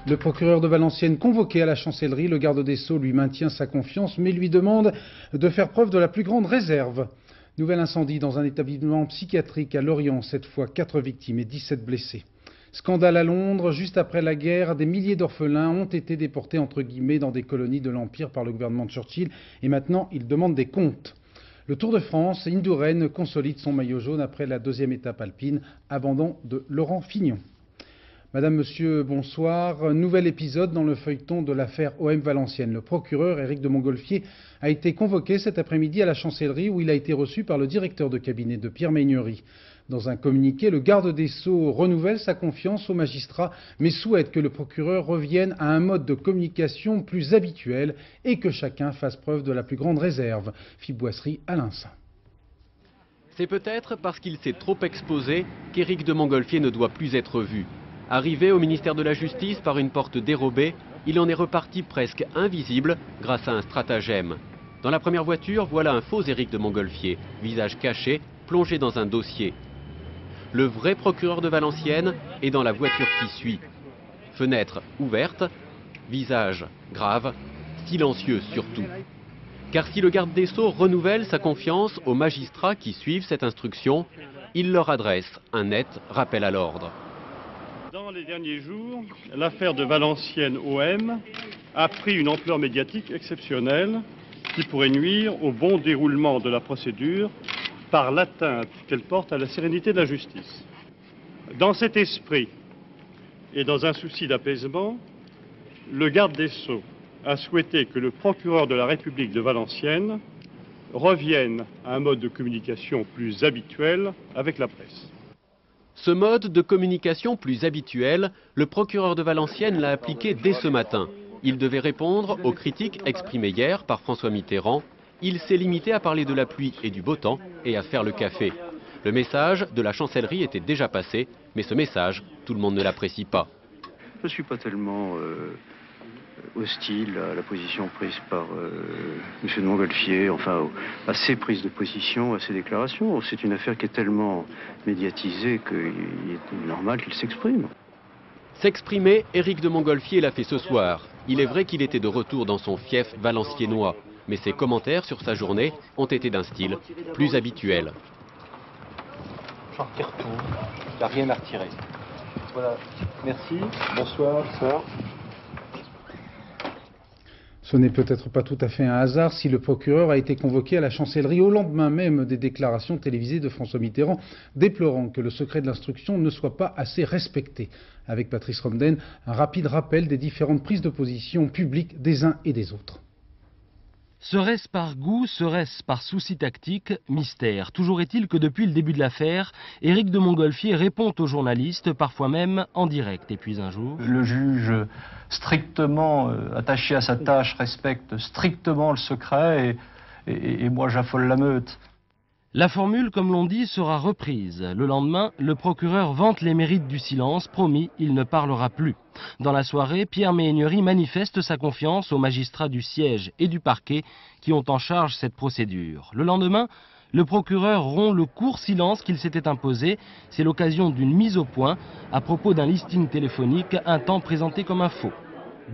Le procureur de Valenciennes convoqué à la chancellerie, le garde des Sceaux lui maintient sa confiance mais lui demande de faire preuve de la plus grande réserve. Nouvel incendie dans un établissement psychiatrique à Lorient, cette fois 4 victimes et 17 blessés. Scandale à Londres, juste après la guerre, des milliers d'orphelins ont été déportés entre guillemets dans des colonies de l'Empire par le gouvernement de Churchill et maintenant ils demandent des comptes. Le Tour de France, Indurain consolide son maillot jaune après la deuxième étape alpine, abandon de Laurent Fignon. Madame, Monsieur, bonsoir. Nouvel épisode dans le feuilleton de l'affaire OM Valenciennes. Le procureur Éric de Montgolfier a été convoqué cet après-midi à la chancellerie où il a été reçu par le directeur de cabinet de Pierre Méhaignerie. Dans un communiqué, le garde des Sceaux renouvelle sa confiance aux magistrats, mais souhaite que le procureur revienne à un mode de communication plus habituel et que chacun fasse preuve de la plus grande réserve. Philippe Boisserie, Alain Saint. C'est peut-être parce qu'il s'est trop exposé qu'Éric de Montgolfier ne doit plus être vu. Arrivé au ministère de la Justice par une porte dérobée, il en est reparti presque invisible grâce à un stratagème. Dans la première voiture, voilà un faux Éric de Montgolfier, visage caché, plongé dans un dossier. Le vrai procureur de Valenciennes est dans la voiture qui suit. Fenêtre ouverte, visage grave, silencieux surtout. Car si le garde des Sceaux renouvelle sa confiance aux magistrats qui suivent cette instruction, il leur adresse un net rappel à l'ordre. Dans les derniers jours, l'affaire de Valenciennes OM a pris une ampleur médiatique exceptionnelle qui pourrait nuire au bon déroulement de la procédure par l'atteinte qu'elle porte à la sérénité de la justice. Dans cet esprit et dans un souci d'apaisement, le garde des Sceaux a souhaité que le procureur de la République de Valenciennes revienne à un mode de communication plus habituel avec la presse. Ce mode de communication plus habituel, le procureur de Valenciennes l'a appliqué dès ce matin. Il devait répondre aux critiques exprimées hier par François Mitterrand. Il s'est limité à parler de la pluie et du beau temps et à faire le café. Le message de la chancellerie était déjà passé, mais ce message, tout le monde ne l'apprécie pas. Je ne suis pas tellement hostile à la position prise par M. de Montgolfier, enfin à ses prises de position, à ses déclarations. C'est une affaire qui est tellement médiatisée qu'il est normal qu'il s'exprime. S'exprimer, Éric de Montgolfier l'a fait ce soir. Il est vrai qu'il était de retour dans son fief valenciennois, mais ses commentaires sur sa journée ont été d'un style plus habituel. J'en retire tout, il n'y a rien à retirer. Voilà, merci, bonsoir. Bonsoir. Ce n'est peut-être pas tout à fait un hasard si le procureur a été convoqué à la chancellerie au lendemain même des déclarations télévisées de François Mitterrand, déplorant que le secret de l'instruction ne soit pas assez respecté. Avec Patrice Romden, un rapide rappel des différentes prises de position publiques des uns et des autres. Serait-ce par goût, serait-ce par souci tactique? Mystère. Toujours est-il que depuis le début de l'affaire, Éric de Montgolfier répond aux journalistes, parfois même en direct. Et puis un jour... Le juge, strictement attaché à sa tâche, respecte strictement le secret et moi j'affole la meute. La formule, comme l'on dit, sera reprise. Le lendemain, le procureur vante les mérites du silence. Promis, il ne parlera plus. Dans la soirée, Pierre Méhaignerie manifeste sa confiance aux magistrats du siège et du parquet qui ont en charge cette procédure. Le lendemain, le procureur rompt le court silence qu'il s'était imposé. C'est l'occasion d'une mise au point à propos d'un listing téléphonique, un temps présenté comme un faux.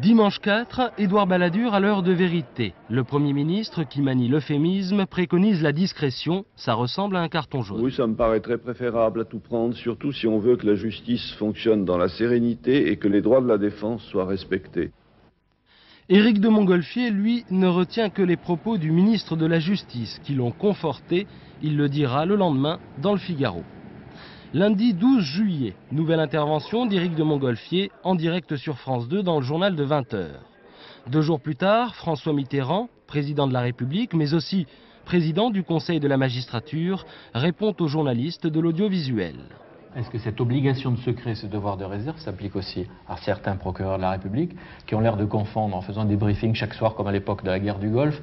Dimanche 4, Édouard Balladur à l'heure de vérité. Le Premier ministre, qui manie l'euphémisme, préconise la discrétion. Ça ressemble à un carton jaune. Oui, ça me paraîtrait préférable à tout prendre, surtout si on veut que la justice fonctionne dans la sérénité et que les droits de la défense soient respectés. Éric de Montgolfier, lui, ne retient que les propos du ministre de la Justice qui l'ont conforté. Il le dira le lendemain dans le Figaro. Lundi 12 juillet, nouvelle intervention d'Éric de Montgolfier en direct sur France 2 dans le journal de 20h. 2 jours plus tard, François Mitterrand, président de la République, mais aussi président du Conseil de la magistrature, répond aux journalistes de l'audiovisuel. Est-ce que cette obligation de secret, ce devoir de réserve, s'applique aussi à certains procureurs de la République qui ont l'air de confondre en faisant des briefings chaque soir comme à l'époque de la guerre du Golfe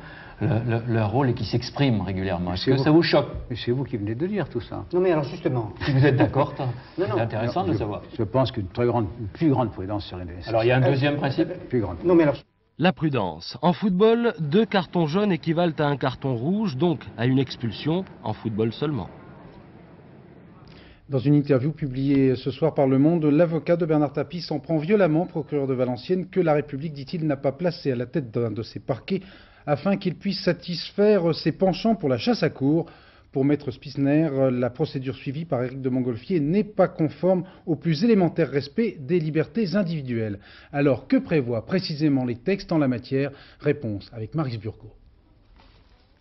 leur rôle et qui s'expriment régulièrement? Est-ce que ça vous choque? Mais c'est vous qui venez de dire tout ça. Non mais alors justement, si vous êtes d'accord, c'est intéressant de savoir. Je pense qu'une plus grande prudence serait nécessaire. Alors il y a un deuxième principe? Plus grande. Non mais alors... La prudence. En football, 2 cartons jaunes équivalent à un carton rouge, donc à une expulsion, en football seulement. Dans une interview publiée ce soir par Le Monde, l'avocat de Bernard Tapie s'en prend violemment, procureur de Valenciennes, que la République, dit-il, n'a pas placé à la tête d'un de ses parquets afin qu'il puisse satisfaire ses penchants pour la chasse à courre. Pour Maître Spissner, la procédure suivie par Éric de Montgolfier n'est pas conforme au plus élémentaire respect des libertés individuelles. Alors, que prévoient précisément les textes en la matière? Réponse avec Maryse Burgot.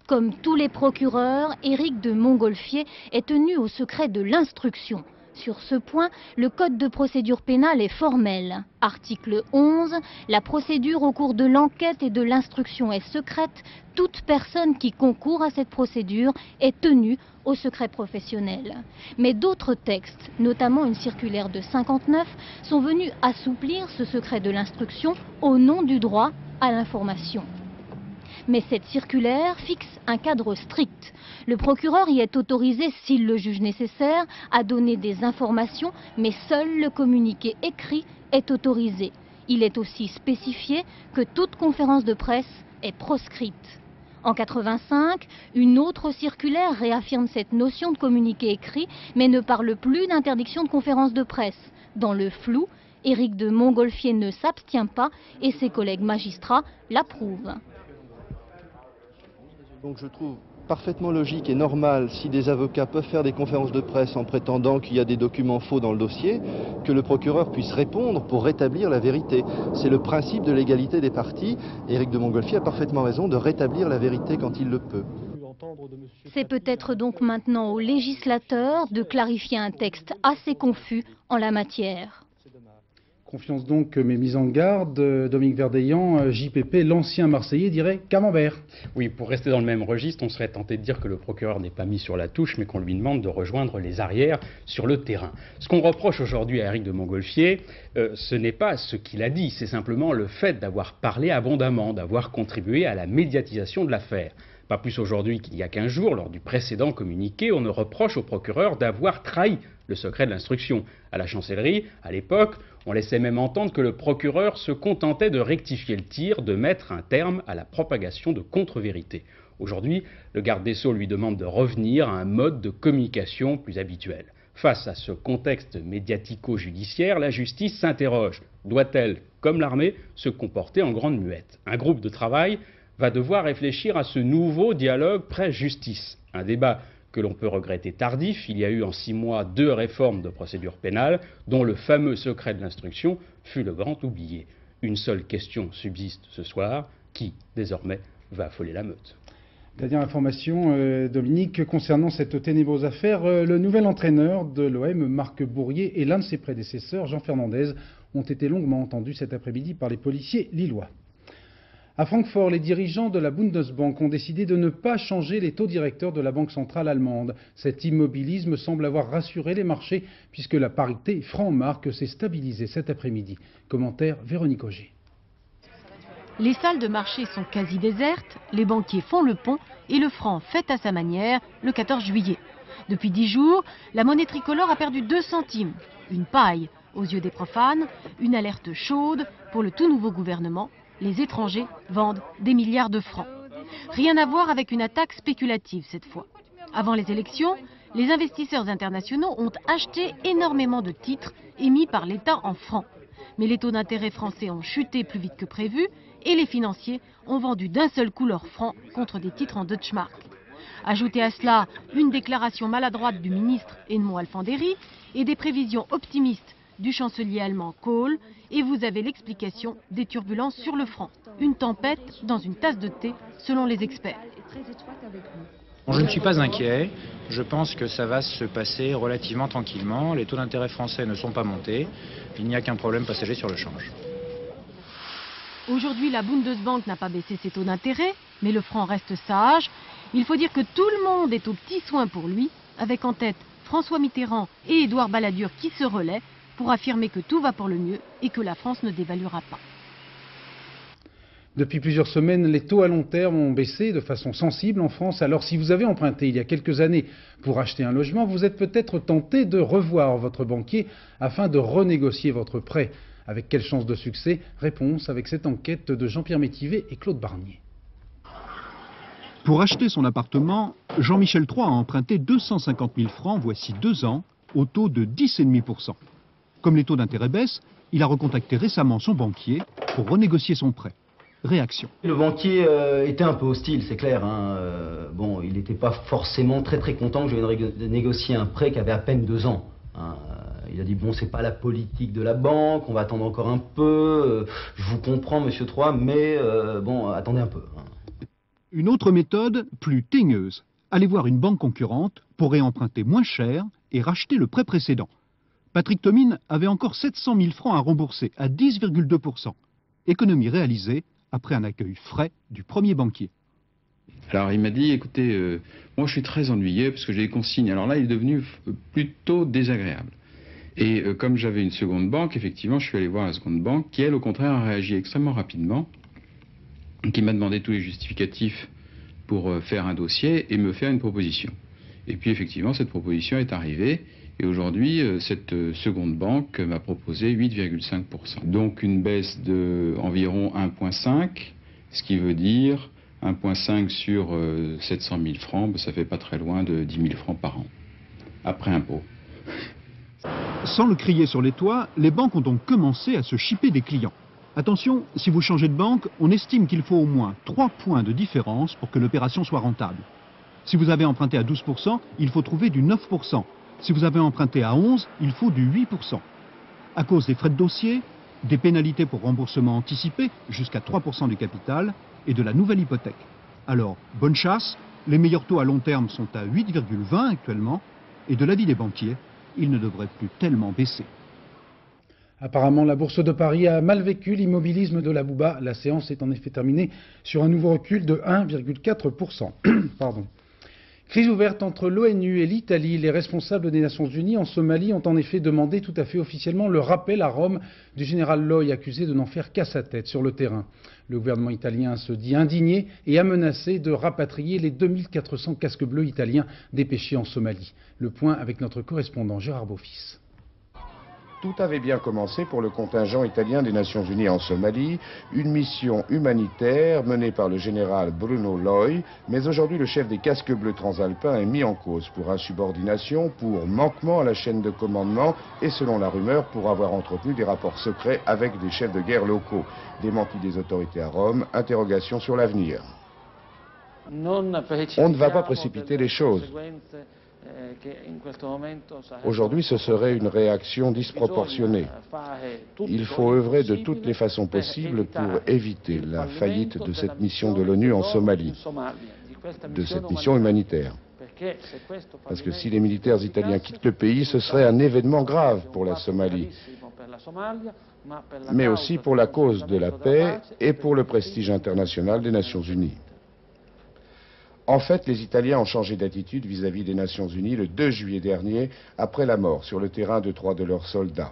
Comme tous les procureurs, Éric de Montgolfier est tenu au secret de l'instruction. Sur ce point, le Code de procédure pénale est formel. Article 11, la procédure au cours de l'enquête et de l'instruction est secrète. Toute personne qui concourt à cette procédure est tenue au secret professionnel. Mais d'autres textes, notamment une circulaire de 59, sont venus assouplir ce secret de l'instruction au nom du droit à l'information. Mais cette circulaire fixe un cadre strict. Le procureur y est autorisé, s'il le juge nécessaire, à donner des informations, mais seul le communiqué écrit est autorisé. Il est aussi spécifié que toute conférence de presse est proscrite. En 85, une autre circulaire réaffirme cette notion de communiqué écrit, mais ne parle plus d'interdiction de conférence de presse. Dans le flou, Éric de Montgolfier ne s'abstient pas et ses collègues magistrats l'approuvent. Donc je trouve parfaitement logique et normal, si des avocats peuvent faire des conférences de presse en prétendant qu'il y a des documents faux dans le dossier, que le procureur puisse répondre pour rétablir la vérité. C'est le principe de l'égalité des parties. Éric de Montgolfier a parfaitement raison de rétablir la vérité quand il le peut. C'est peut-être donc maintenant au législateur de clarifier un texte assez confus en la matière. Confiance donc, mais mise en garde, Dominique Verdeillan, JPP, l'ancien Marseillais dirait Camembert. Oui, pour rester dans le même registre, on serait tenté de dire que le procureur n'est pas mis sur la touche, mais qu'on lui demande de rejoindre les arrières sur le terrain. Ce qu'on reproche aujourd'hui à Éric de Montgolfier, ce n'est pas ce qu'il a dit, c'est simplement le fait d'avoir parlé abondamment, d'avoir contribué à la médiatisation de l'affaire. Pas plus aujourd'hui qu'il y a 15 jours, lors du précédent communiqué, on ne reproche au procureur d'avoir trahi le secret de l'instruction. À la chancellerie, à l'époque, on laissait même entendre que le procureur se contentait de rectifier le tir, de mettre un terme à la propagation de contre-vérités. Aujourd'hui, le garde des Sceaux lui demande de revenir à un mode de communication plus habituel. Face à ce contexte médiatico-judiciaire, la justice s'interroge. Doit-elle, comme l'armée, se comporter en grande muette? Un groupe de travail va devoir réfléchir à ce nouveau dialogue presse-justice. Un débat que l'on peut regretter tardif. Il y a eu en 6 mois 2 réformes de procédure pénale, dont le fameux secret de l'instruction fut le grand oublié. Une seule question subsiste ce soir, qui, désormais, va affoler la meute? Dernière information, Dominique, concernant cette ténébreuse affaire, le nouvel entraîneur de l'OM, Marc Bourrier, et l'un de ses prédécesseurs, Jean Fernandez, ont été longuement entendus cet après-midi par les policiers lillois. À Francfort, les dirigeants de la Bundesbank ont décidé de ne pas changer les taux directeurs de la Banque centrale allemande. Cet immobilisme semble avoir rassuré les marchés puisque la parité franc-marque s'est stabilisée cet après-midi. Commentaire Véronique Auger. Les salles de marché sont quasi désertes, les banquiers font le pont et le franc fête à sa manière le 14 juillet. Depuis 10 jours, la monnaie tricolore a perdu 2 centimes. Une paille aux yeux des profanes, une alerte chaude pour le tout nouveau gouvernement. Les étrangers vendent des milliards de francs. Rien à voir avec une attaque spéculative cette fois. Avant les élections, les investisseurs internationaux ont acheté énormément de titres émis par l'État en francs. Mais les taux d'intérêt français ont chuté plus vite que prévu et les financiers ont vendu d'un seul coup leurs francs contre des titres en Deutschmark. Ajoutez à cela une déclaration maladroite du ministre Edmond Alphandéry et des prévisions optimistes du chancelier allemand Kohl, et vous avez l'explication des turbulences sur le franc. Une tempête dans une tasse de thé, selon les experts. Je ne suis pas inquiet. Je pense que ça va se passer relativement tranquillement. Les taux d'intérêt français ne sont pas montés. Il n'y a qu'un problème passager sur le change. Aujourd'hui, la Bundesbank n'a pas baissé ses taux d'intérêt, mais le franc reste sage. Il faut dire que tout le monde est aux petits soins pour lui, avec en tête François Mitterrand et Édouard Balladur qui se relaient pour affirmer que tout va pour le mieux et que la France ne dévaluera pas. Depuis plusieurs semaines, les taux à long terme ont baissé de façon sensible en France. Alors si vous avez emprunté il y a quelques années pour acheter un logement, vous êtes peut-être tenté de revoir votre banquier afin de renégocier votre prêt. Avec quelle chance de succès? Réponse avec cette enquête de Jean-Pierre Métivet et Claude Barnier. Pour acheter son appartement, Jean-Michel III a emprunté 250 000 francs voici 2 ans au taux de 10,5%. Comme les taux d'intérêt baissent, il a recontacté récemment son banquier pour renégocier son prêt. Réaction. Le banquier était un peu hostile, c'est clair. Bon, il n'était pas forcément très content que je vienne négocier un prêt qui avait à peine 2 ans. Il a dit, bon, c'est pas la politique de la banque, on va attendre encore un peu. Je vous comprends, monsieur Troy, mais bon, attendez un peu. Une autre méthode, plus teigneuse. Aller voir une banque concurrente pour réemprunter moins cher et racheter le prêt précédent. Patrick Thomine avait encore 700 000 francs à rembourser à 10,2%. Économie réalisée après un accueil frais du premier banquier. Alors il m'a dit, écoutez, moi je suis très ennuyé parce que j'ai des consignes. Alors là, il est devenu plutôt désagréable. Et comme j'avais une seconde banque, effectivement, je suis allé voir la seconde banque qui, elle, au contraire, a réagi extrêmement rapidement, qui m'a demandé tous les justificatifs pour faire un dossier et me faire une proposition. Et puis effectivement, cette proposition est arrivée. Et aujourd'hui, cette seconde banque m'a proposé 8,5%. Donc une baisse d'environ 1,5, ce qui veut dire 1,5 sur 700 000 francs, ça fait pas très loin de 10 000 francs par an, après impôt. Sans le crier sur les toits, les banques ont donc commencé à se chipper des clients. Attention, si vous changez de banque, on estime qu'il faut au moins 3 points de différence pour que l'opération soit rentable. Si vous avez emprunté à 12%, il faut trouver du 9%. Si vous avez emprunté à 11%, il faut du 8%. À cause des frais de dossier, des pénalités pour remboursement anticipé, jusqu'à 3% du capital, et de la nouvelle hypothèque. Alors, bonne chasse, les meilleurs taux à long terme sont à 8,20 actuellement, et de l'avis des banquiers, ils ne devraient plus tellement baisser. Apparemment, la Bourse de Paris a mal vécu l'immobilisme de la Bouba. La séance est en effet terminée sur un nouveau recul de 1,4%. Pardon. Crise ouverte entre l'ONU et l'Italie. Les responsables des Nations Unies en Somalie ont en effet demandé tout à fait officiellement le rappel à Rome du général Loi, accusé de n'en faire qu'à sa tête sur le terrain. Le gouvernement italien se dit indigné et a menacé de rapatrier les 2400 casques bleus italiens dépêchés en Somalie. Le point avec notre correspondant Gérard Beaufils. Tout avait bien commencé pour le contingent italien des Nations Unies en Somalie, une mission humanitaire menée par le général Bruno Loi, mais aujourd'hui le chef des casques bleus transalpins est mis en cause pour insubordination, pour manquement à la chaîne de commandement et selon la rumeur pour avoir entretenu des rapports secrets avec des chefs de guerre locaux. Démenti des autorités à Rome, interrogation sur l'avenir. On ne va pas précipiter les choses. Aujourd'hui, ce serait une réaction disproportionnée. Il faut œuvrer de toutes les façons possibles pour éviter la faillite de cette mission de l'ONU en Somalie, de cette mission humanitaire. Parce que si les militaires italiens quittent le pays, ce serait un événement grave pour la Somalie, mais aussi pour la cause de la paix et pour le prestige international des Nations Unies. En fait, les Italiens ont changé d'attitude vis-à-vis des Nations Unies le 2 juillet dernier, après la mort sur le terrain de 3 de leurs soldats.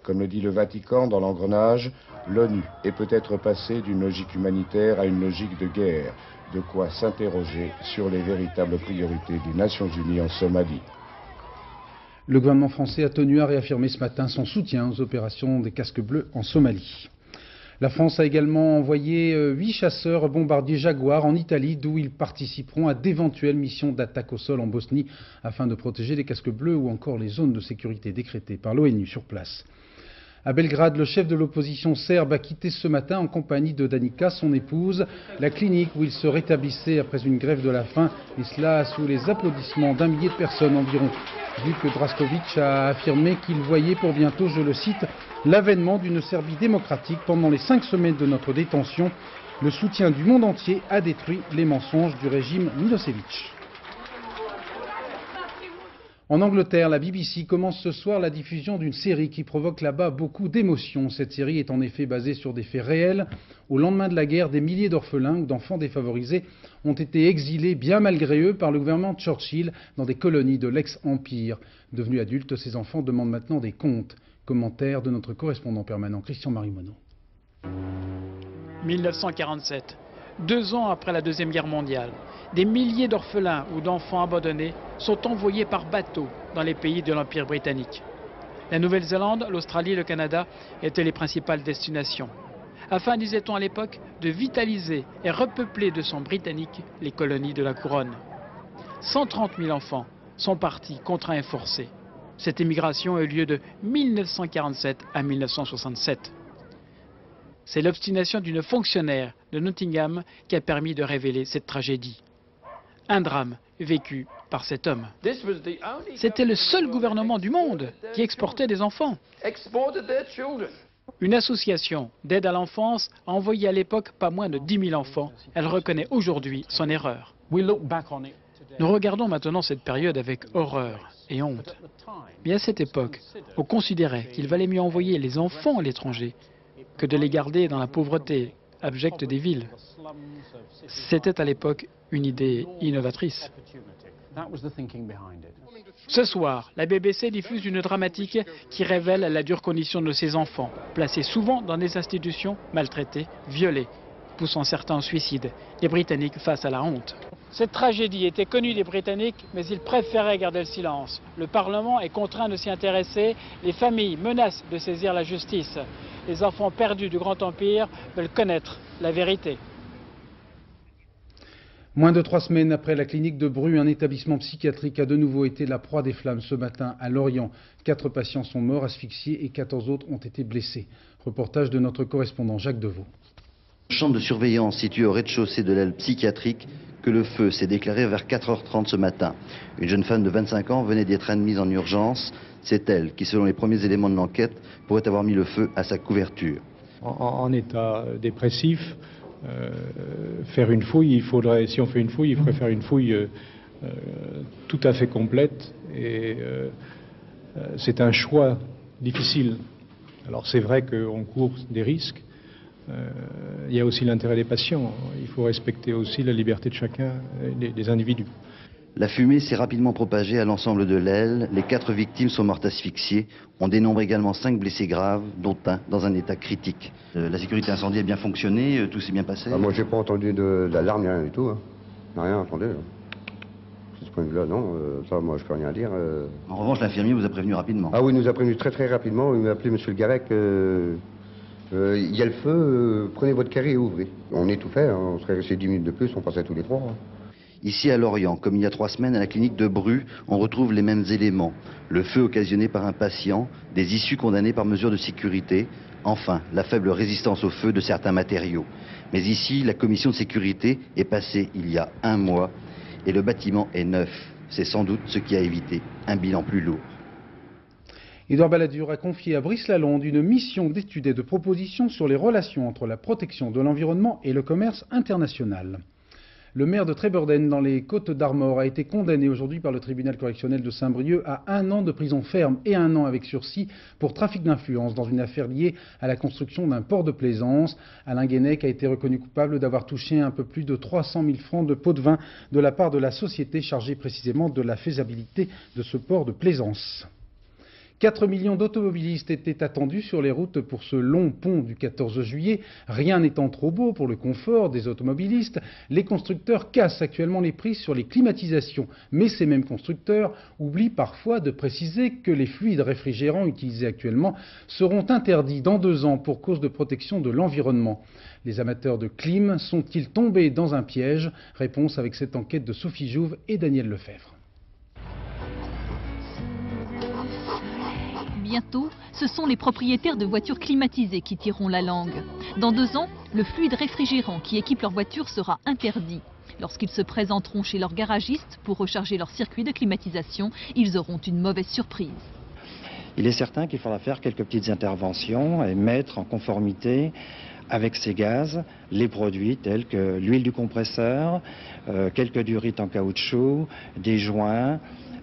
Comme le dit le Vatican dans l'engrenage, l'ONU est peut-être passée d'une logique humanitaire à une logique de guerre, de quoi s'interroger sur les véritables priorités des Nations Unies en Somalie. Le gouvernement français a tenu à réaffirmer ce matin son soutien aux opérations des casques bleus en Somalie. La France a également envoyé 8 chasseurs bombardiers Jaguar en Italie, d'où ils participeront à d'éventuelles missions d'attaque au sol en Bosnie, afin de protéger les casques bleus ou encore les zones de sécurité décrétées par l'ONU sur place. À Belgrade, le chef de l'opposition serbe a quitté ce matin en compagnie de Danica, son épouse, la clinique où il se rétablissait après une grève de la faim, et cela sous les applaudissements d'un millier de personnes environ. Vuk Drašković a affirmé qu'il voyait pour bientôt, je le cite, l'avènement d'une Serbie démocratique. Pendant les 5 semaines de notre détention, le soutien du monde entier a détruit les mensonges du régime Milosevic. En Angleterre, la BBC commence ce soir la diffusion d'une série qui provoque là-bas beaucoup d'émotions. Cette série est en effet basée sur des faits réels. Au lendemain de la guerre, des milliers d'orphelins ou d'enfants défavorisés ont été exilés, bien malgré eux, par le gouvernement de Churchill dans des colonies de l'ex-Empire. Devenus adultes, ces enfants demandent maintenant des comptes. Commentaire de notre correspondant permanent, Christian-Marie Monod. 1947, 2 ans après la Deuxième Guerre mondiale, des milliers d'orphelins ou d'enfants abandonnés sont envoyés par bateau dans les pays de l'Empire britannique. La Nouvelle-Zélande, l'Australie et le Canada étaient les principales destinations, afin, disait-on à l'époque, de vitaliser et repeupler de sang britannique les colonies de la couronne. 130 000 enfants sont partis contraints et forcés. Cette émigration a eu lieu de 1947 à 1967. C'est l'obstination d'une fonctionnaire de Nottingham qui a permis de révéler cette tragédie. Un drame vécu par cet homme. C'était le seul gouvernement du monde qui exportait des enfants. Une association d'aide à l'enfance a envoyé à l'époque pas moins de 10 000 enfants. Elle reconnaît aujourd'hui son erreur. Nous regardons maintenant cette période avec horreur et honte. Mais à cette époque, on considérait qu'il valait mieux envoyer les enfants à l'étranger que de les garder dans la pauvreté abjecte des villes. C'était à l'époque une idée innovatrice. Ce soir, la BBC diffuse une dramatique qui révèle la dure condition de ces enfants, placés souvent dans des institutions, maltraités, violés, poussant certains au suicide, les Britanniques face à la honte. Cette tragédie était connue des Britanniques, mais ils préféraient garder le silence. Le Parlement est contraint de s'y intéresser, les familles menacent de saisir la justice. Les enfants perdus du Grand Empire veulent connaître la vérité. Moins de 3 semaines après la clinique de Bru, un établissement psychiatrique a de nouveau été la proie des flammes ce matin à Lorient. 4 patients sont morts asphyxiés et 14 autres ont été blessés. Reportage de notre correspondant Jacques Deveau. Chambre de surveillance située au rez-de-chaussée de l'aile psychiatrique que le feu s'est déclaré vers 4h30 ce matin. Une jeune femme de 25 ans venait d'être admise en urgence. C'est elle qui, selon les premiers éléments de l'enquête, pourrait avoir mis le feu à sa couverture. En état dépressif, faire une fouille, si on fait une fouille, il faudrait faire une fouille tout à fait complète. Et c'est un choix difficile. Alors c'est vrai qu'on court des risques. Il y a aussi l'intérêt des patients. Il faut respecter aussi la liberté de chacun, des individus. La fumée s'est rapidement propagée à l'ensemble de l'aile. Les 4 victimes sont mortes asphyxiées. On dénombre également 5 blessés graves, dont un dans un état critique. La sécurité incendie a bien fonctionné, tout s'est bien passé. Moi, j'ai pas entendu d'alarme, rien du tout. Hein. Rien entendu. De ce point de vue-là, non. Ça, moi, je peux rien dire. En revanche, l'infirmier vous a prévenu rapidement. Ah oui, il nous a prévenu très rapidement. Il m'a appelé M. Le Garec. Il y a le feu, prenez votre carré et ouvrez. On étouffait, hein, on serait resté 10 minutes de plus, on passait tous les 3. Hein. Ici à Lorient, comme il y a 3 semaines à la clinique de Bru, on retrouve les mêmes éléments. Le feu occasionné par un patient, des issues condamnées par mesure de sécurité, enfin la faible résistance au feu de certains matériaux. Mais ici, la commission de sécurité est passée il y a 1 mois et le bâtiment est neuf. C'est sans doute ce qui a évité un bilan plus lourd. Édouard Balladur a confié à Brice Lalonde une mission d'étude et de proposition sur les relations entre la protection de l'environnement et le commerce international. Le maire de Trébeurden, dans les Côtes-d'Armor, a été condamné aujourd'hui par le tribunal correctionnel de Saint-Brieuc à 1 an de prison ferme et 1 an avec sursis pour trafic d'influence dans une affaire liée à la construction d'un port de plaisance. Alain Guénec a été reconnu coupable d'avoir touché un peu plus de 300 000 francs de pots de vin de la part de la société chargée précisément de la faisabilité de ce port de plaisance. 4 millions d'automobilistes étaient attendus sur les routes pour ce long pont du 14 juillet. Rien n'étant trop beau pour le confort des automobilistes, les constructeurs cassent actuellement les prix sur les climatisations. Mais ces mêmes constructeurs oublient parfois de préciser que les fluides réfrigérants utilisés actuellement seront interdits dans 2 ans pour cause de protection de l'environnement. Les amateurs de clim sont-ils tombés dans un piège? Réponse avec cette enquête de Sophie Jouve et Daniel Lefebvre. Bientôt, ce sont les propriétaires de voitures climatisées qui tireront la langue. Dans 2 ans, le fluide réfrigérant qui équipe leur voiture sera interdit. Lorsqu'ils se présenteront chez leur garagiste pour recharger leur circuit de climatisation, ils auront une mauvaise surprise. Il est certain qu'il faudra faire quelques petites interventions et mettre en conformité avec ces gaz les produits tels que l'huile du compresseur, quelques durites en caoutchouc, des joints,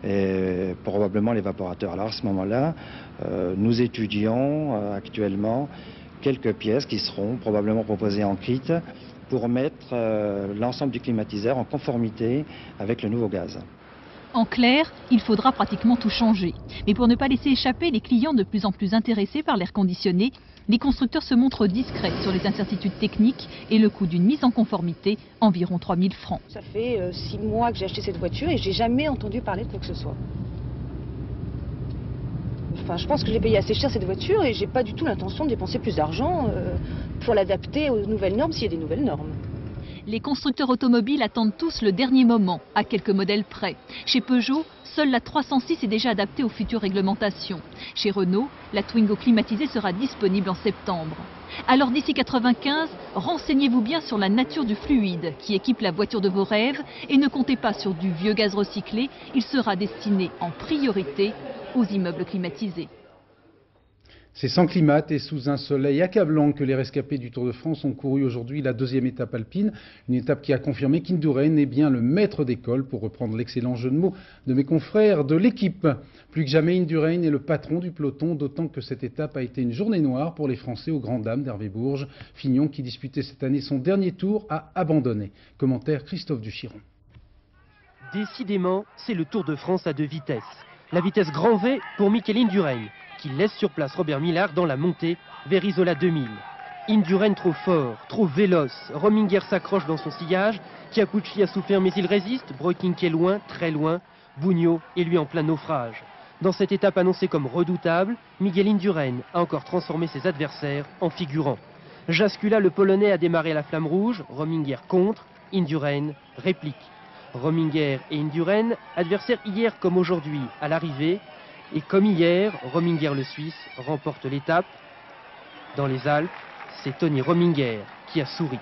et probablement l'évaporateur. Alors à ce moment-là, nous étudions actuellement quelques pièces qui seront probablement proposées en kit pour mettre l'ensemble du climatiseur en conformité avec le nouveau gaz. En clair, il faudra pratiquement tout changer. Mais pour ne pas laisser échapper les clients de plus en plus intéressés par l'air conditionné, les constructeurs se montrent discrets sur les incertitudes techniques et le coût d'une mise en conformité, environ 3 000 francs. Ça fait 6 mois que j'ai acheté cette voiture et j'ai jamais entendu parler de quoi que ce soit. Enfin, je pense que j'ai payé assez cher cette voiture et j'ai pas du tout l'intention de dépenser plus d'argent pour l'adapter aux nouvelles normes s'il y a des nouvelles normes. Les constructeurs automobiles attendent tous le dernier moment, à quelques modèles près. Chez Peugeot, seule la 306 est déjà adaptée aux futures réglementations. Chez Renault, la Twingo climatisée sera disponible en septembre. Alors d'ici 95, renseignez-vous bien sur la nature du fluide qui équipe la voiture de vos rêves et ne comptez pas sur du vieux gaz recyclé, il sera destiné en priorité aux immeubles climatisés. C'est sans climat et sous un soleil accablant que les rescapés du Tour de France ont couru aujourd'hui la deuxième étape alpine. Une étape qui a confirmé qu'Indurain est bien le maître d'école, pour reprendre l'excellent jeu de mots de mes confrères de l'équipe. Plus que jamais, Indurain est le patron du peloton, d'autant que cette étape a été une journée noire pour les Français aux grandes dames d'Hervé Bourges. Fignon, qui disputait cette année son dernier tour, a abandonné. Commentaire Christophe Duchiron. Décidément, c'est le Tour de France à deux vitesses. La vitesse grand V pour Mikel Indurain, qui laisse sur place Robert Millar dans la montée vers Isola 2000. Indurain trop fort, trop véloce. Rominger s'accroche dans son sillage. Chiapucci a souffert mais il résiste. Breukink est loin, très loin. Bugno est lui en plein naufrage. Dans cette étape annoncée comme redoutable, Miguel Indurain a encore transformé ses adversaires en figurants. Jascula, le Polonais, a démarré à la flamme rouge. Rominger contre. Indurain réplique. Rominger et Indurain, adversaires hier comme aujourd'hui à l'arrivée. Et comme hier, Rominger le Suisse remporte l'étape. Dans les Alpes, c'est Tony Rominger qui a souri.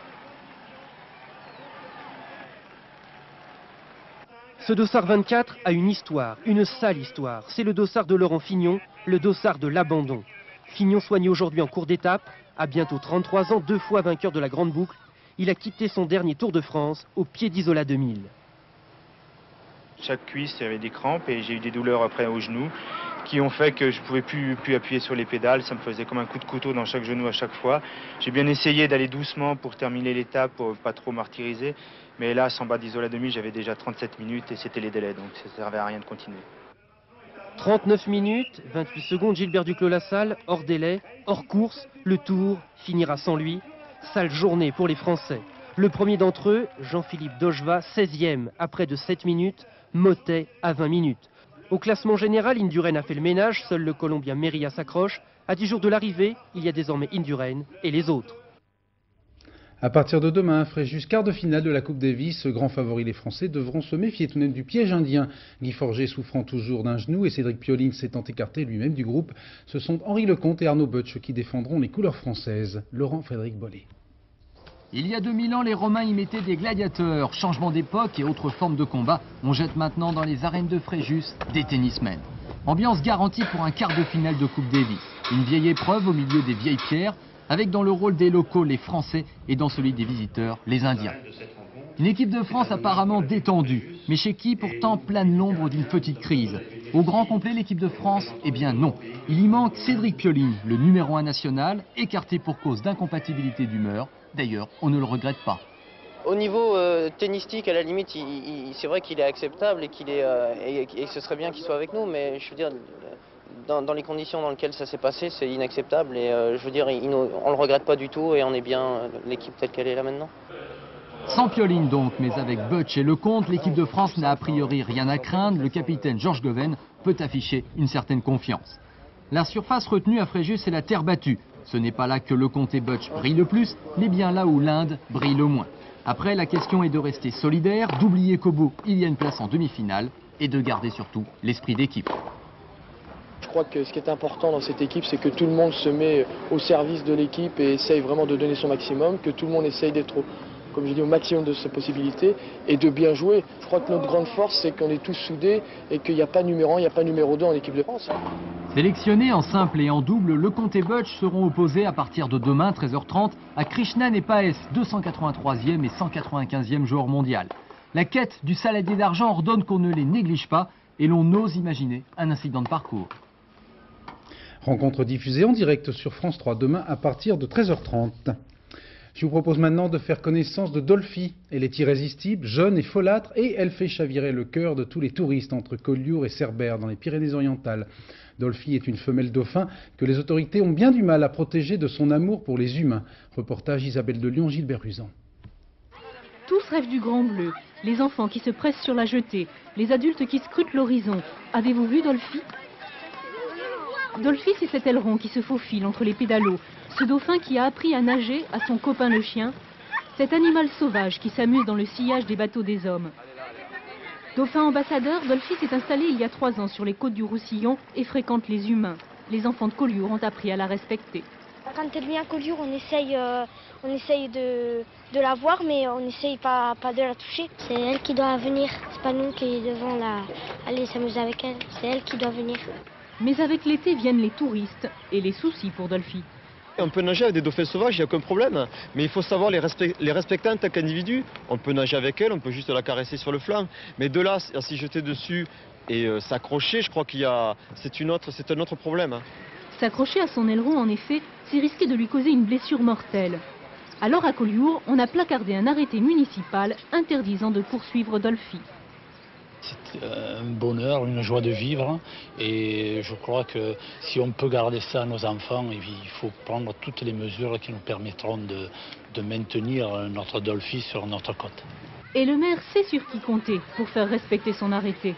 Ce dossard 24 a une histoire, une sale histoire. C'est le dossard de Laurent Fignon, le dossard de l'abandon. Fignon soigné aujourd'hui en cours d'étape, à bientôt 33 ans, 2 fois vainqueur de la Grande Boucle. Il a quitté son dernier Tour de France au pied d'Isola 2000. Chaque cuisse, il y avait des crampes et j'ai eu des douleurs après au genou qui ont fait que je ne pouvais plus appuyer sur les pédales. Ça me faisait comme un coup de couteau dans chaque genou à chaque fois. J'ai bien essayé d'aller doucement pour terminer l'étape, pour pas trop martyriser. Mais là, en bas d'Isola 2000, j'avais déjà 37 minutes et c'était les délais, donc ça ne servait à rien de continuer. 39 minutes, 28 secondes, Gilbert Duclos-Lassalle, hors délai, hors course. Le Tour finira sans lui. Sale journée pour les Français. Le premier d'entre eux, Jean-Philippe Dojeva, 16e, à près de 7 minutes. Motet à 20 minutes. Au classement général, Indurain a fait le ménage, seul le Colombien Merilla s'accroche. À 10 jours de l'arrivée, il y a désormais Indurain et les autres. À partir de demain, Fréjus, quart de finale de la Coupe Davis, grand favori les Français devront se méfier tout de même du piège indien. Guy Forget souffrant toujours d'un genou et Cédric Pioline s'étant écarté lui-même du groupe, ce sont Henri Lecomte et Arnaud Butch qui défendront les couleurs françaises. Laurent-Frédéric Bollet. Il y a 2000 ans, les Romains y mettaient des gladiateurs. Changement d'époque et autres formes de combat, on jette maintenant dans les arènes de Fréjus des tennismen. Ambiance garantie pour un quart de finale de Coupe Davis. Une vieille épreuve au milieu des vieilles pierres, avec dans le rôle des locaux les Français et dans celui des visiteurs les Indiens. Une équipe de France apparemment détendue, mais chez qui pourtant plane l'ombre d'une petite crise. Au grand complet, l'équipe de France, eh bien non. Il y manque Cédric Pioline, le numéro 1 national, écarté pour cause d'incompatibilité d'humeur. D'ailleurs, on ne le regrette pas. Au niveau tennistique, à la limite, c'est vrai qu'il est acceptable et et ce serait bien qu'il soit avec nous, mais je veux dire, dans les conditions dans lesquelles ça s'est passé, c'est inacceptable et je veux dire, on le regrette pas du tout et on est bien l'équipe telle qu'elle est là maintenant. Sans Pioline donc, mais avec Butch et Lecomte, l'équipe de France n'a a priori rien à craindre. Le capitaine Georges Goven peut afficher une certaine confiance. La surface retenue à Fréjus, c'est la terre battue. Ce n'est pas là que Lecomte et Butch brillent le plus, mais bien là où l'Inde brille le moins. Après, la question est de rester solidaire, d'oublier qu'au bout, il y a une place en demi-finale et de garder surtout l'esprit d'équipe. Je crois que ce qui est important dans cette équipe, c'est que tout le monde se met au service de l'équipe et essaye vraiment de donner son maximum, que tout le monde essaye d'être, comme je dis, au maximum de ses possibilités et de bien jouer. Je crois que notre grande force, c'est qu'on est tous soudés et qu'il n'y a pas numéro 1, il n'y a pas numéro 2 en équipe de France. Sélectionnés en simple et en double, Lecomte et Butch seront opposés à partir de demain, 13h30, à Krishnan et Paes, 283e et 195e joueur mondial. La quête du saladier d'argent ordonne qu'on ne les néglige pas et l'on ose imaginer un incident de parcours. Rencontre diffusée en direct sur France 3 demain à partir de 13h30. Je vous propose maintenant de faire connaissance de Dolphy. Elle est irrésistible, jeune et folâtre et elle fait chavirer le cœur de tous les touristes entre Collioure et Cerbère dans les Pyrénées-Orientales. Dolphy est une femelle dauphin que les autorités ont bien du mal à protéger de son amour pour les humains. Reportage Isabelle de Lyon, Gilbert Ruzan. Tous rêvent du grand bleu, les enfants qui se pressent sur la jetée, les adultes qui scrutent l'horizon. Avez-vous vu Dolphy ? Dolphy, c'est cet aileron qui se faufile entre les pédalos. Ce dauphin qui a appris à nager à son copain le chien. cet animal sauvage qui s'amuse dans le sillage des bateaux des hommes. Dauphin ambassadeur, Dolphy s'est installé il y a 3 ans sur les côtes du Roussillon et fréquente les humains. Les enfants de Collioure ont appris à la respecter. Quand elle vient à Collioure, on essaye de la voir, mais on n'essaye pas de la toucher. C'est elle qui doit venir, c'est pas nous qui devons aller s'amuser avec elle, c'est elle qui doit venir. Mais avec l'été viennent les touristes et les soucis pour Dolphy. On peut nager avec des dauphins sauvages, il n'y a aucun problème. Mais il faut savoir les respecter en tant qu'individu. On peut nager avec elle, on peut juste la caresser sur le flanc. Mais de là, à s'y jeter dessus et s'accrocher, je crois c'est un autre problème. S'accrocher à son aileron, en effet, c'est risquer de lui causer une blessure mortelle. Alors à Collioure, on a placardé un arrêté municipal interdisant de poursuivre Dolphy. C'est un bonheur, une joie de vivre et je crois que si on peut garder ça à nos enfants, il faut prendre toutes les mesures qui nous permettront de maintenir notre Dolphy sur notre côte. Et le maire sait sur qui compter pour faire respecter son arrêté.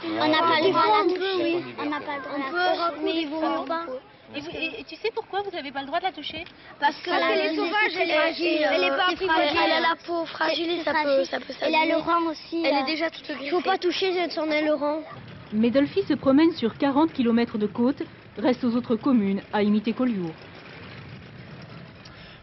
On n'a pas le droit à la toucher, on n'a pas le droit à la toucher, mais il vaut mieux pas. Et tu sais pourquoi vous n'avez pas le droit de la toucher? Parce que elle est sauvage, elle est pas fragile, elle a la peau fragile et ça peut s'abîmer. Elle a le rang aussi. Elle est déjà toute griffée. Il ne faut pas toucher son aileron. Mais Dolphy se promène sur 40 km de côte, reste aux autres communes à imiter Collioure.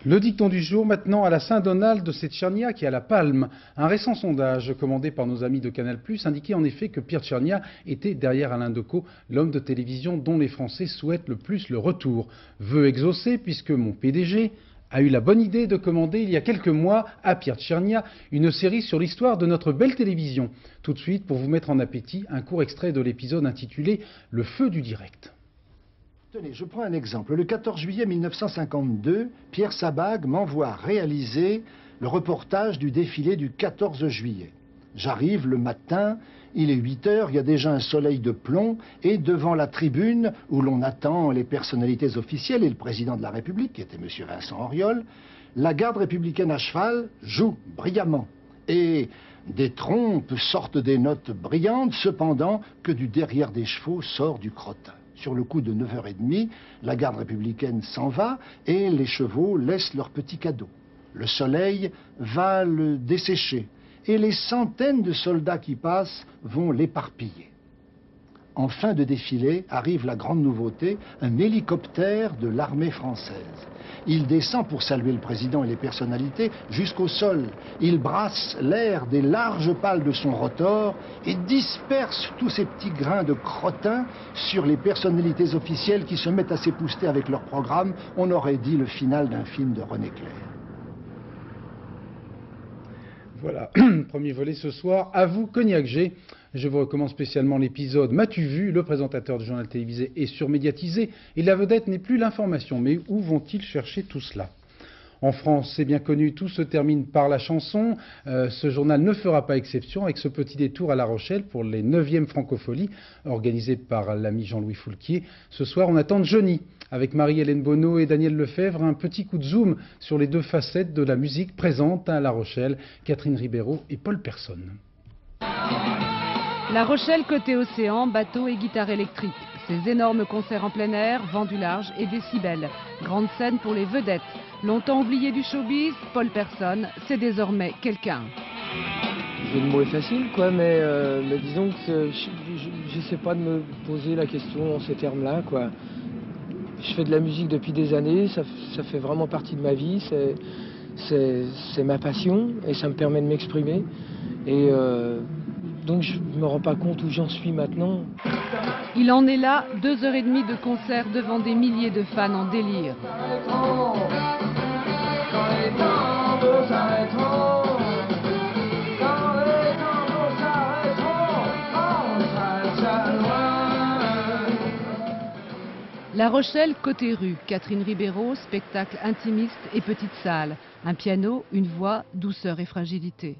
Le dicton du jour maintenant à la Saint-Donald de Tchernia qui a la palme. Un récent sondage commandé par nos amis de Canal+ indiquait en effet que Pierre Tchernia était derrière Alain Decaux, l'homme de télévision dont les Français souhaitent le plus le retour. Vœu exaucé puisque mon PDG a eu la bonne idée de commander il y a quelques mois à Pierre Tchernia une série sur l'histoire de notre belle télévision. Tout de suite, pour vous mettre en appétit, un court extrait de l'épisode intitulé « Le feu du direct ». Tenez, je prends un exemple. Le 14 juillet 1952, Pierre Sabag m'envoie réaliser le reportage du défilé du 14 juillet. J'arrive le matin, il est 8 heures, il y a déjà un soleil de plomb, et devant la tribune où l'on attend les personnalités officielles et le président de la République, qui était M. Vincent Auriol, la garde républicaine à cheval joue brillamment. Et des trompes sortent des notes brillantes, cependant que du derrière des chevaux sort du crottin. Sur le coup de 9h30, la garde républicaine s'en va et les chevaux laissent leur petit cadeau. Le soleil va le dessécher et les centaines de soldats qui passent vont l'éparpiller. En fin de défilé arrive la grande nouveauté, un hélicoptère de l'armée française. Il descend pour saluer le président et les personnalités jusqu'au sol. Il brasse l'air des larges pales de son rotor et disperse tous ces petits grains de crottin sur les personnalités officielles qui se mettent à s'épousseter avec leur programme. On aurait dit le final d'un film de René Clair. Voilà, premier volet ce soir. À vous, Cognac G. Je vous recommande spécialement l'épisode M'as-tu vu? Le présentateur du journal télévisé est surmédiatisé et la vedette n'est plus l'information. Mais où vont-ils chercher tout cela? En France, c'est bien connu, tout se termine par la chanson. Ce journal ne fera pas exception avec ce petit détour à La Rochelle pour les 9e Francopholies organisées par l'ami Jean-Louis Foulquier. Ce soir, on attend Johnny. Avec Marie-Hélène Bonneau et Daniel Lefebvre, un petit coup de zoom sur les deux facettes de la musique présente à La Rochelle, Catherine Ribeiro et Paul Personne. La Rochelle côté océan, bateau et guitare électrique. Ces énormes concerts en plein air, vent du large et décibels. Grande scène pour les vedettes. Longtemps oublié du showbiz, Paul Personne, c'est désormais quelqu'un. Le mot est facile, quoi, mais disons que je sais pas de me poser la question en ces termes-là, quoi. Je fais de la musique depuis des années, ça fait vraiment partie de ma vie, c'est ma passion et ça me permet de m'exprimer. Et donc je ne me rends pas compte où j'en suis maintenant. Il en est là, 2h30 de concert devant des milliers de fans en délire. La Rochelle, côté rue, Catherine Ribeiro, spectacle intimiste et petite salle. Un piano, une voix, douceur et fragilité.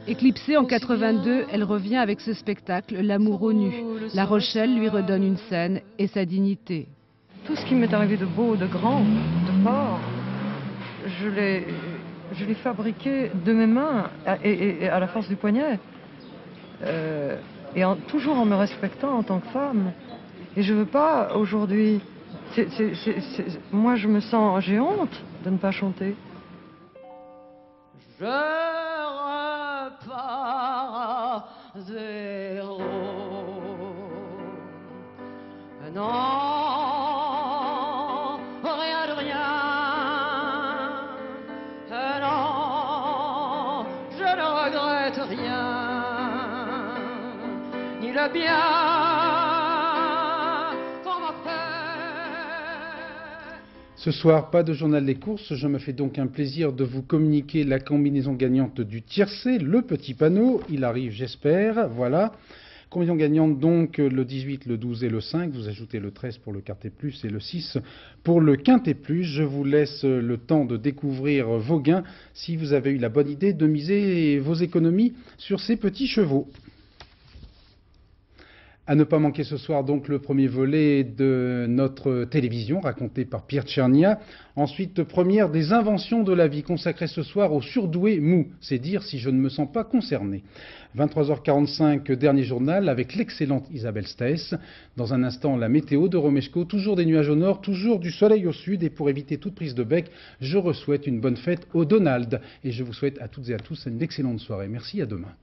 Éclipsée en 82, elle revient avec ce spectacle, L'amour au nu. La Rochelle lui redonne une scène et sa dignité. Tout ce qui m'est arrivé de beau, de grand, de fort, je l'ai fabriqué de mes mains et à la force du poignet. Toujours en me respectant en tant que femme. Et je ne veux pas aujourd'hui Moi, j'ai honte de ne pas chanter. Je repars à zéro. Non, rien de rien. Non, je ne regrette rien. Ni le bien qu'on m'a fait. Ce soir, pas de journal des courses, je me fais donc un plaisir de vous communiquer la combinaison gagnante du tiercé, le petit panneau, il arrive j'espère, voilà. Combinaison gagnante donc le 18, le 12 et le 5, vous ajoutez le 13 pour le Quartet Plus et le 6 pour le Quintet Plus. Je vous laisse le temps de découvrir vos gains si vous avez eu la bonne idée de miser vos économies sur ces petits chevaux. À ne pas manquer ce soir donc le premier volet de notre télévision raconté par Pierre Tchernia. Ensuite, première des inventions de la vie consacrée ce soir aux surdoués mous. C'est dire si je ne me sens pas concerné. 23h45, dernier journal avec l'excellente Isabelle Staes. Dans un instant, la météo de Romeshko. Toujours des nuages au nord, toujours du soleil au sud. Et pour éviter toute prise de bec, je souhaite une bonne fête au Donald. Et je vous souhaite à toutes et à tous une excellente soirée. Merci, à demain.